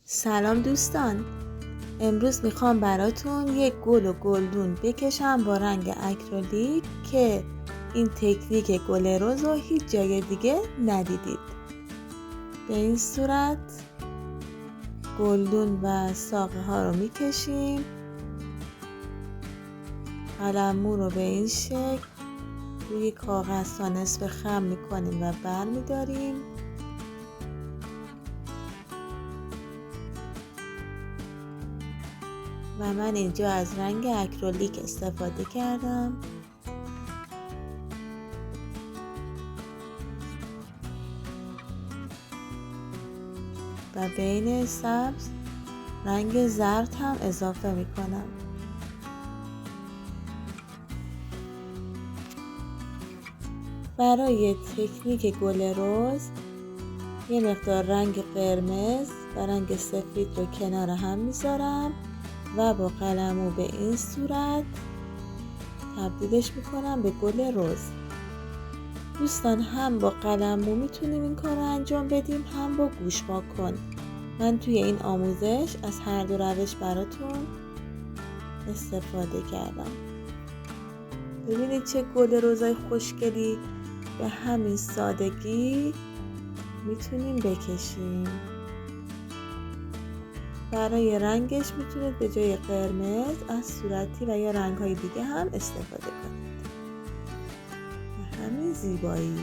سلام دوستان، امروز میخوام براتون یک گل و گلدون بکشم با رنگ اکریلیک که این تکنیک گل رز رو هیچ جای دیگه ندیدید. به این صورت گلدون و ساقه ها رو میکشیم، قلمو رو به این شکل روی کاغذ تا نصف خم میکنیم و بر میداریم. و من اینجا از رنگ اکریلیک استفاده کردم. و بین سبز رنگ زرد هم اضافه می کنم. برای تکنیک گل رز یه مقدار رنگ قرمز و رنگ سفید رو کنار هم میذارم و با قلمو به این صورت تبدیلش میکنم به گل رز. دوستان هم با قلمو میتونیم این کار رو انجام بدیم، هم با گوشماکن. من توی این آموزش از هر دو روش براتون استفاده کردم. ببینید چه گل رزای خوشگلی به همین سادگی میتونیم بکشیم. برای رنگش میتونید به جای قرمز از صورتی و یا رنگ‌های دیگه هم استفاده کنید. به همین زیبایی.